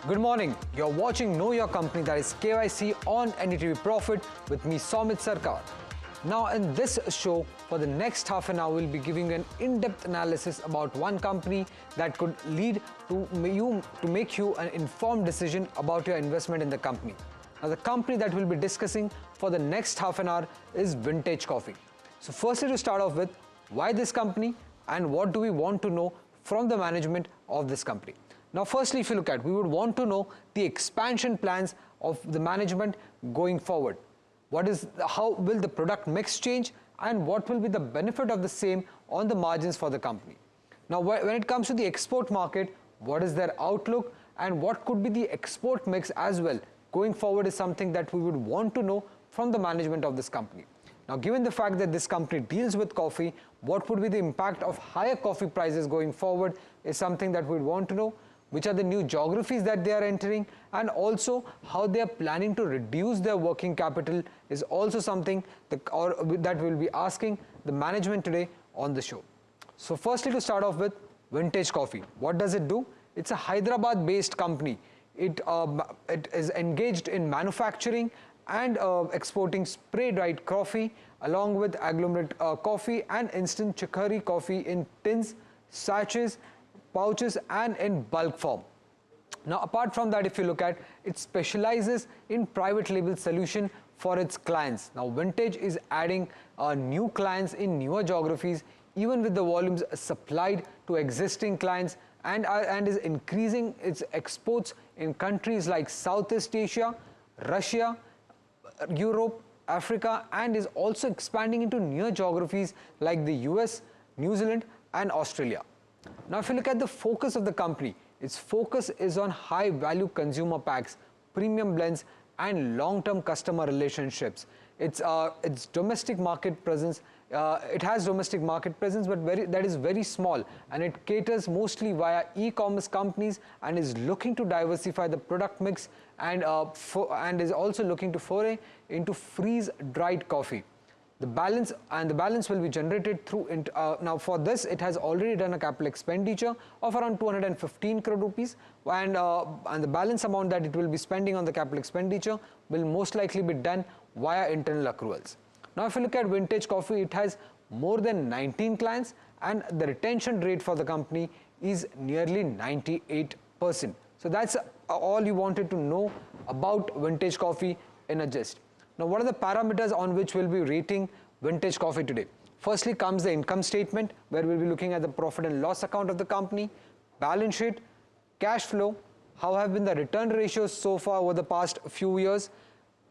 Good morning. You're watching Know Your Company, that is KYC on NDTV Profit with me, Somit Sarkar. Now in this show, for the next half an hour, we'll be giving you an in-depth analysis about one company that could lead to make you an informed decision about your investment in the company. Now the company that we'll be discussing for the next half an hour is Vintage Coffee. So firstly, to start off with, why this company and what do we want to know from the management of this company? Now firstly, if you look at, we would want to know the expansion plans of the management going forward. How will the product mix change and what will be the benefit of the same on the margins for the company? Now when it comes to the export market, what is their outlook and what could be the export mix as well going forward is something that we would want to know from the management of this company. Now given the fact that this company deals with coffee, what would be the impact of higher coffee prices going forward is something that we would want to know. Which are the new geographies that they are entering, and also how they are planning to reduce their working capital is also something that we'll be asking the management today on the show. So firstly, to start off with, Vintage Coffee. What does it do? It's a Hyderabad based company. It is engaged in manufacturing and exporting spray dried coffee along with agglomerate coffee and instant chicory coffee in tins, sachets, pouches and in bulk form. Now apart from that, if you look at, it specializes in private label solution for its clients. Now Vintage is adding new clients in newer geographies, even with the volumes supplied to existing clients, and is increasing its exports in countries like Southeast Asia, Russia, Europe, Africa, and is also expanding into newer geographies like the US, New Zealand and Australia. Now if you look at the focus of the company, its focus is on high value consumer packs, premium blends and long-term customer relationships. Its domestic market presence, it has domestic market presence, but that is very small, and it caters mostly via e-commerce companies and is looking to diversify the product mix and is also looking to foray into freeze-dried coffee. The balance will be generated through, now for this it has already done a capital expenditure of around 215 crore rupees, and the balance amount that it will be spending on the capital expenditure will most likely be done via internal accruals. Now if you look at Vintage Coffee, it has more than 19 clients and the retention rate for the company is nearly 98%. So that's all you wanted to know about Vintage Coffee in a gist. Now what are the parameters on which we'll be rating Vintage Coffee today? Firstly comes the income statement, where we'll be looking at the profit and loss account of the company, balance sheet, cash flow, how have been the return ratios so far over the past few years,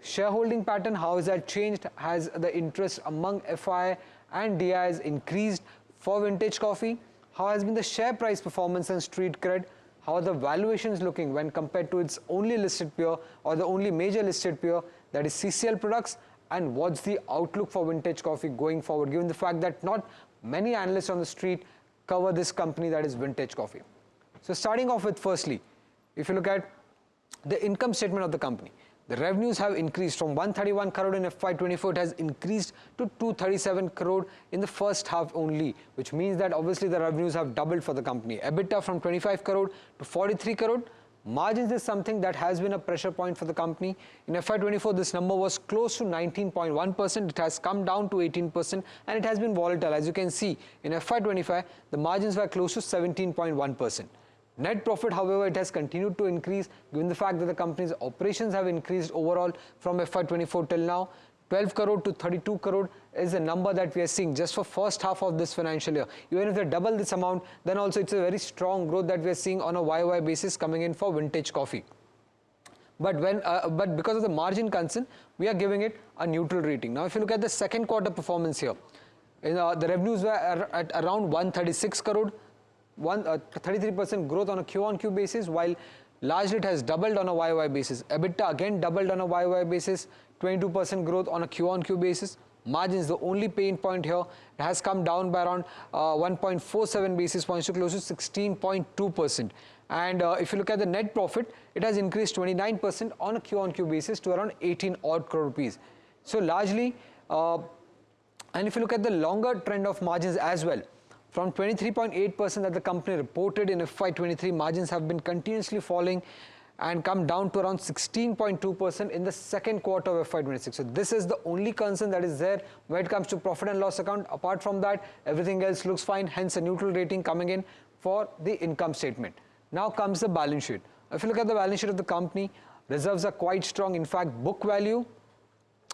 shareholding pattern, how has that changed, has the interest among FI and DIs increased for Vintage Coffee, how has been the share price performance and street cred, how are the valuations looking when compared to its only listed peer or the only major listed peer, that is CCL Products, and what's the outlook for Vintage Coffee going forward, given the fact that not many analysts on the street cover this company, that is Vintage Coffee. So starting off with, firstly, if you look at the income statement of the company, the revenues have increased from 131 crore in FY24, it has increased to 237 crore in the first half only, which means that obviously the revenues have doubled for the company. EBITDA from 25 crore to 43 crore. Margins is something that has been a pressure point for the company. In FY24, this number was close to 19.1%. It has come down to 18% and it has been volatile. As you can see, in FY25, the margins were close to 17.1%. Net profit, however, it has continued to increase given the fact that the company's operations have increased overall from FY24 till now. 12 crore to 32 crore is a number that we are seeing just for first half of this financial year. Even if they double this amount, then also it's a very strong growth that we are seeing on a YOY basis coming in for Vintage Coffee. But because of the margin concern, we are giving it a neutral rating. Now if you look at the second quarter performance here, the revenues were at around 136 crore, 33% growth on a Q-on-Q basis, while largely it has doubled on a YOY basis. EBITDA again doubled on a YOY basis, 22% growth on a Q-on-Q basis. Margins, the only pain point here, it has come down by around 1.47 basis points to close to 16.2%. And if you look at the net profit, it has increased 29% on a Q-on-Q basis to around 18 odd crore rupees. So largely, and if you look at the longer trend of margins as well, from 23.8% that the company reported in FY23, margins have been continuously falling and come down to around 16.2% in the second quarter of FY26. So this is the only concern that is there when it comes to profit and loss account. Apart from that, everything else looks fine, hence a neutral rating coming in for the income statement. Now comes the balance sheet. If you look at the balance sheet of the company, reserves are quite strong. In fact, book value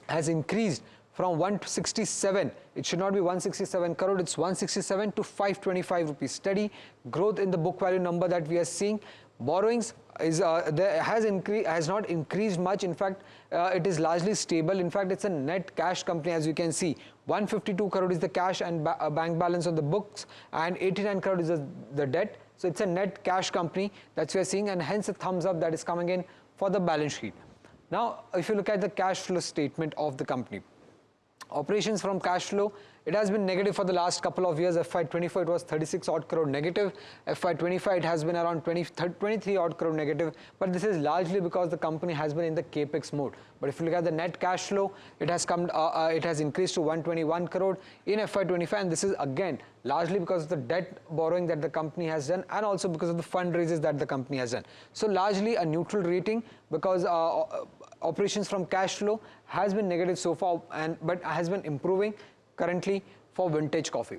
has increased from 167, it should not be 167 crore, it's 167 to 525 rupees. Steady growth in the book value number that we are seeing. Borrowings has not increased much. In fact, it is largely stable. In fact, it's a net cash company, as you can see. 152 crore is the cash and bank balance on the books, and 89 crore is the debt. So it's a net cash company that we are seeing, and hence a thumbs up that is coming in for the balance sheet. Now, if you look at the cash flow statement of the company, operations from cash flow, it has been negative for the last couple of years. FY24 it was 36 odd crore negative. FY25 it has been around 23 odd crore negative. But this is largely because the company has been in the capex mode. But if you look at the net cash flow, it has increased to 121 crore in FY25, and this is again largely because of the debt borrowing that the company has done, and also because of the fundraisers that the company has done. So largely a neutral rating, because operations from cash flow has been negative so far, but has been improving currently for Vintage Coffee.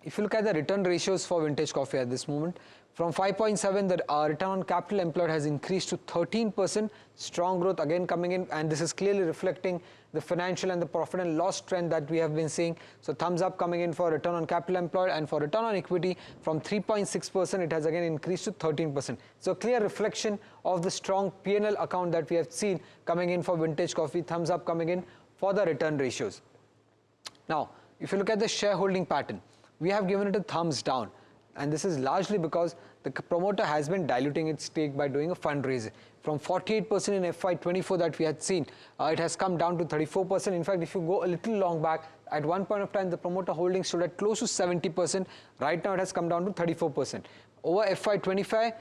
If you look at the return ratios for Vintage Coffee at this moment, from 5.7, the return on capital employed has increased to 13%. Strong growth again coming in, and this is clearly reflecting the financial and the profit and loss trend that we have been seeing. So thumbs up coming in for return on capital employed, and for return on equity from 3.6%, it has again increased to 13%. So clear reflection of the strong P&L account that we have seen coming in for Vintage Coffee. Thumbs up coming in for the return ratios. Now, if you look at the shareholding pattern, we have given it a thumbs down, and this is largely because the promoter has been diluting its stake by doing a fundraiser. From 48% in FY24 that we had seen, it has come down to 34%. In fact, if you go a little long back, at one point of time, the promoter holding stood at close to 70%. Right now, it has come down to 34%. Over FY25,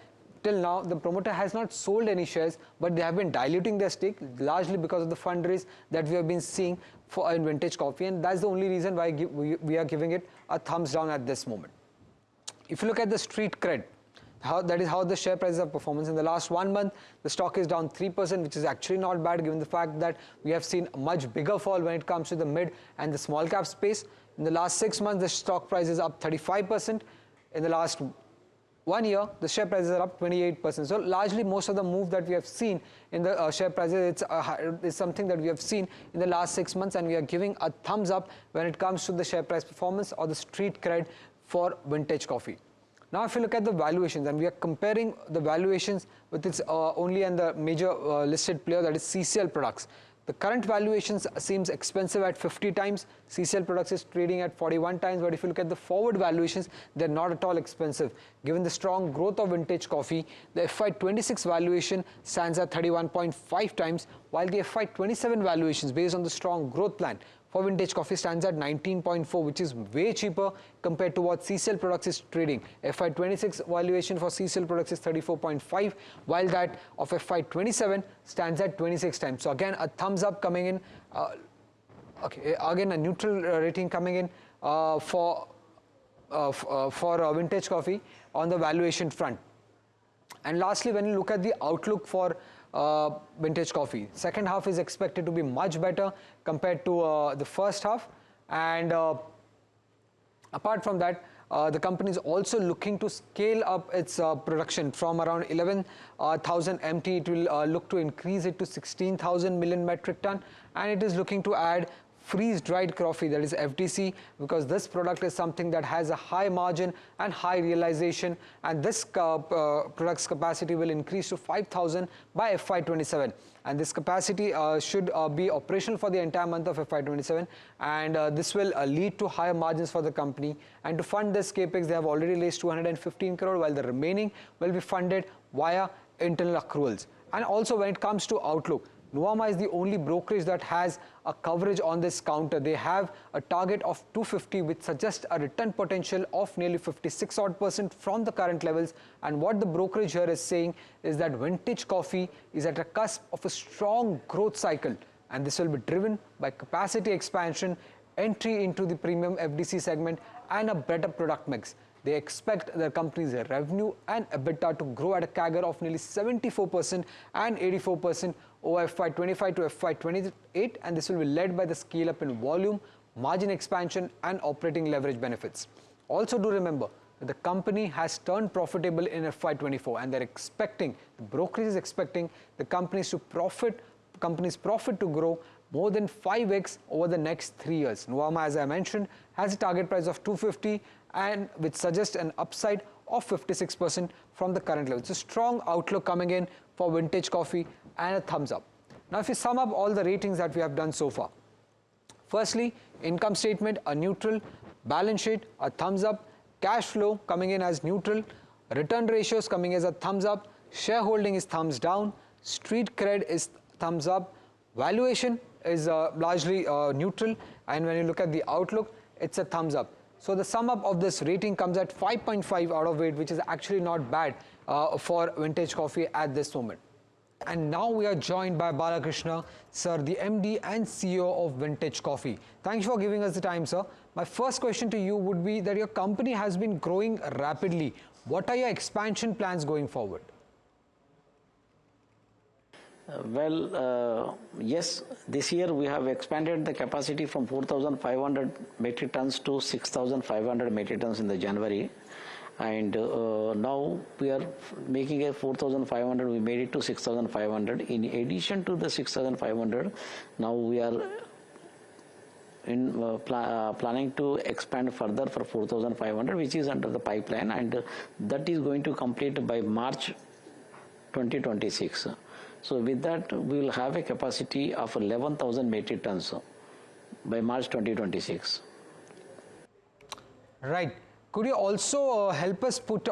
till now, the promoter has not sold any shares, but they have been diluting their stake, largely because of the fundraise that we have been seeing for in Vintage Coffee, and that's the only reason why we are giving it a thumbs down at this moment. If you look at the street cred, that is how the share prices are performance. In the last 1 month, the stock is down 3%, which is actually not bad given the fact that we have seen a much bigger fall when it comes to the mid and the small cap space. In the last 6 months, the stock price is up 35%. In the last 1 year, the share prices are up 28%. So largely most of the move that we have seen in the share prices, it's something that we have seen in the last 6 months, and we are giving a thumbs up when it comes to the share price performance or the street cred for Vintage Coffee. Now, if you look at the valuations, and we are comparing the valuations with its only and the major listed player, that is CCL Products. The current valuations seems expensive at 50 times. CCL Products is trading at 41 times, but if you look at the forward valuations, they're not at all expensive. Given the strong growth of Vintage Coffee, the FY26 valuation stands at 31.5 times, while the FY27 valuations based on the strong growth plan for Vintage Coffee stands at 19.4, which is way cheaper compared to what CCL Products is trading. FY26 valuation for CCL Products is 34.5, while that of FY27 stands at 26 times. So again, a thumbs up coming in. Again, a neutral rating coming in for Vintage Coffee on the valuation front. And lastly, when you look at the outlook for Vintage Coffee, second half is expected to be much better compared to the first half, and apart from that, the company is also looking to scale up its production from around 11,000 MT. It will look to increase it to 16,000 million metric ton, and it is looking to add freeze-dried coffee, that is FDC, because this product is something that has a high margin and high realization, and this product's capacity will increase to 5,000 by FY27, and this capacity should be operational for the entire month of FY27, and this will lead to higher margins for the company. And to fund this capex, they have already raised 215 crore, while the remaining will be funded via internal accruals. And also, when it comes to outlook, Nuvama is the only brokerage that has a coverage on this counter. They have a target of 250, which suggests a return potential of nearly 56% from the current levels. And what the brokerage here is saying is that Vintage Coffee is at a cusp of a strong growth cycle, and this will be driven by capacity expansion, entry into the premium FDC segment, and a better product mix. they expect the company's revenue and EBITDA to grow at a CAGR of nearly 74% and 84% over FY25 to FY28, and this will be led by the scale up in volume, margin expansion and operating leverage benefits. Also do remember that the company has turned profitable in FY24, and the brokerage is expecting the company's profit to grow more than 5x over the next 3 years. Nuvama, as I mentioned, has a target price of 250 and which suggests an upside of 56% from the current level. It's a strong outlook coming in for Vintage Coffee and a thumbs up. Now, if you sum up all the ratings that we have done so far, firstly, income statement, a neutral, balance sheet, a thumbs up, cash flow coming in as neutral, return ratios coming as a thumbs up, shareholding is thumbs down, street cred is thumbs up, valuation is largely neutral, and when you look at the outlook, it's a thumbs up. So the sum up of this rating comes at 5.5 out of 8, which is actually not bad for Vintage Coffee at this moment. And now we are joined by Balakrishna, sir, the MD and CEO of Vintage Coffee. Thank you for giving us the time, sir. My first question to you would be that your company has been growing rapidly. What are your expansion plans going forward? Yes, this year we have expanded the capacity from 4,500 metric tons to 6,500 metric tons in the January. And now we are making a 4,500, we made it to 6,500. In addition to the 6,500, now we are planning to expand further for 4,500, which is under the pipeline, and that is going to complete by March 2026. So with that, we will have a capacity of 11,000 metric tons by March 2026. Right. Could you also help us out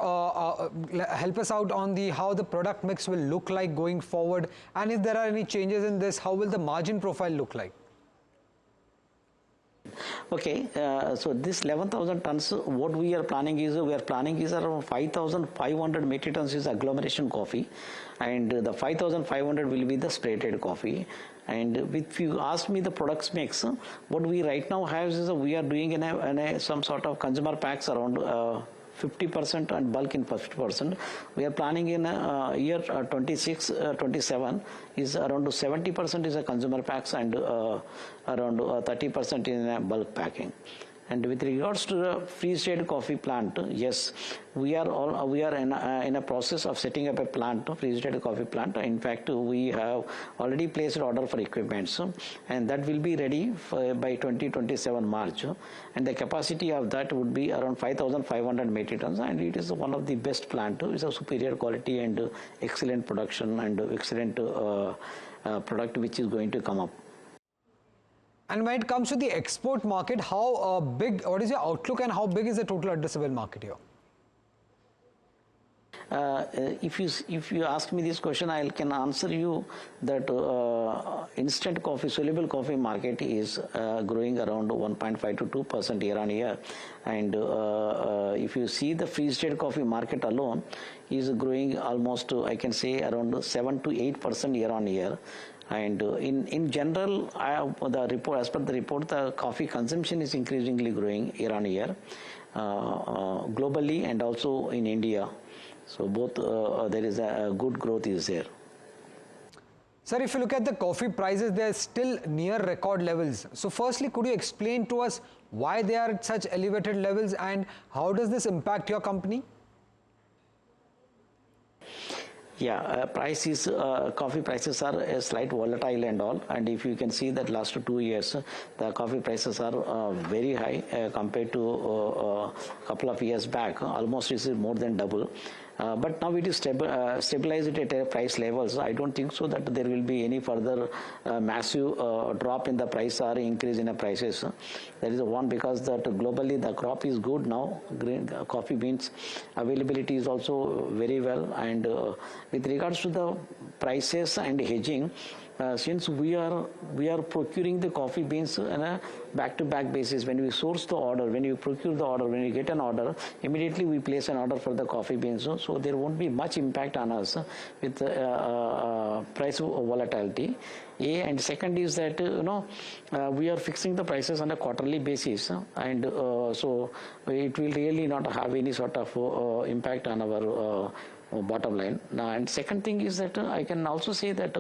on how the product mix will look like going forward, and if there are any changes in this, how will the margin profile look like? Okay, so this 11,000 tons, what we are planning is around 5,500 metric tons is agglomeration coffee, and the 5,500 will be the spray-dried coffee. And if you ask me the products mix, what we right now have is we are doing in some sort of consumer packs around 50% and bulk in 50%. We are planning in year 26-27 is around 70% is a consumer packs and around 30% in a bulk packing. And with regards to the freeze-dried coffee plant, yes, we are in a process of setting up a plant, freeze-dried coffee plant. In fact, we have already placed an order for equipment, and that will be ready by 2027 March. And the capacity of that would be around 5,500 metric tons, and it is one of the best plant. It's a superior quality and excellent production and excellent product which is going to come up. And when it comes to the export market, what is your outlook and how big is the total addressable market here? If you ask me this question, I can answer you that instant coffee, soluble coffee market is growing around 1.5 to 2% year on year, and if you see the freeze-dried coffee market alone is growing almost, I can say, around 7 to 8% year on year. And in general, as per the report, the coffee consumption is increasingly growing year on year, globally and also in India. So both there is a good growth is there. Sir, if you look at the coffee prices, they are still near record levels. So firstly, could you explain to us why they are at such elevated levels and how does this impact your company? Yeah, coffee prices are a slight volatile and all, and if you can see that last 2 years, the coffee prices are very high compared to a couple of years back, almost is more than double. But now it is stabilized at a price levels. I don't think so that there will be any further massive drop in the price or increase in the prices. That is one, because that globally the crop is good now. Green coffee beans availability is also very well, and with regards to the prices and hedging, since we are procuring the coffee beans on a back-to-back basis. When we source the order, when you procure the order, when you get an order, immediately we place an order for the coffee beans. So there won't be much impact on us with price volatility. And second is that we are fixing the prices on a quarterly basis, and so it will really not have any sort of impact on our bottom line. And second thing is that I can also say that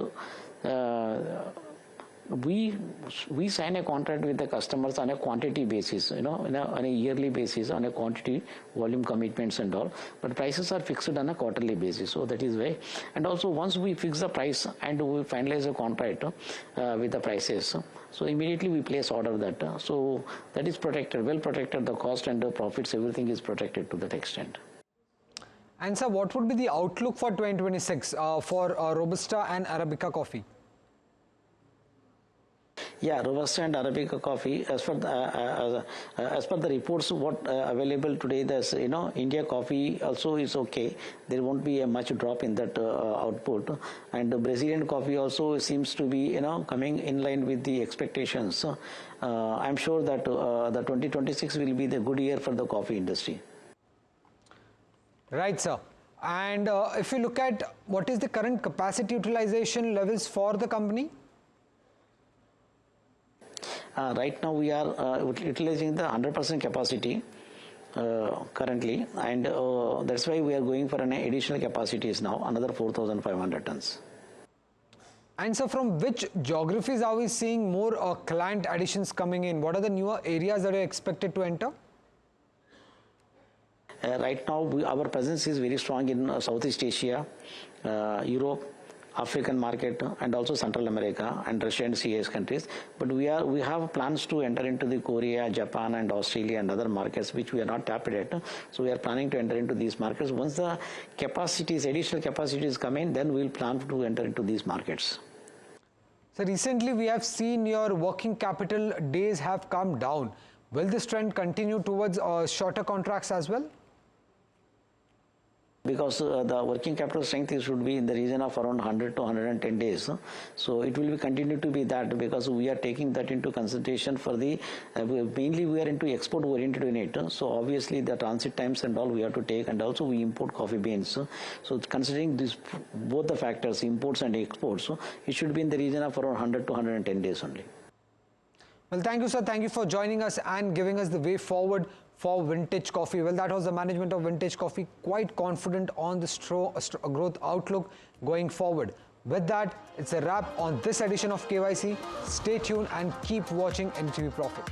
we sign a contract with the customers on a quantity basis, on a yearly basis, on a quantity, volume commitments and all, but prices are fixed on a quarterly basis. So that is why. And also once we fix the price and we finalize a contract with the prices, so immediately we place order that. So that is protected, well protected, the cost and the profits, everything is protected to that extent. And sir, what would be the outlook for 2026 for Robusta and Arabica coffee? Yeah, Robusta and Arabica coffee, as per the reports what available today, there's India coffee also is okay. There won't be a much drop in that output, and the Brazilian coffee also seems to be coming in line with the expectations. So, I'm sure that the 2026 will be the good year for the coffee industry. Right, sir. And if you look at what is the current capacity utilization levels for the company? Right now we are utilizing the 100% capacity currently, and that's why we are going for an additional capacities now, another 4,500 tons. And so from which geographies are we seeing more client additions coming in? What are the newer areas that are expected to enter? Right now our presence is very strong in Southeast Asia, Europe, African market, and also Central America and Russia and CIS countries. But we have plans to enter into the Korea, Japan and Australia and other markets which we are not tapped yet. So we are planning to enter into these markets. Once the additional capacities come in, then we will plan to enter into these markets. So recently we have seen your working capital days have come down. Will this trend continue towards shorter contracts as well? Because the working capital strength should be in the region of around 100 to 110 days. So it will be continue to be that, because we are taking that into consideration for the, mainly we are into export oriented unit. So obviously the transit times and all we have to take, and also we import coffee beans. So considering this, both the factors, imports and exports, it should be in the region of around 100 to 110 days only. Well, thank you, sir. Thank you for joining us and giving us the way forward for Vintage Coffee. Well, that was the management of Vintage Coffee, quite confident on the growth outlook going forward. With that, it's a wrap on this edition of KYC. Stay tuned and keep watching NDTV Profit.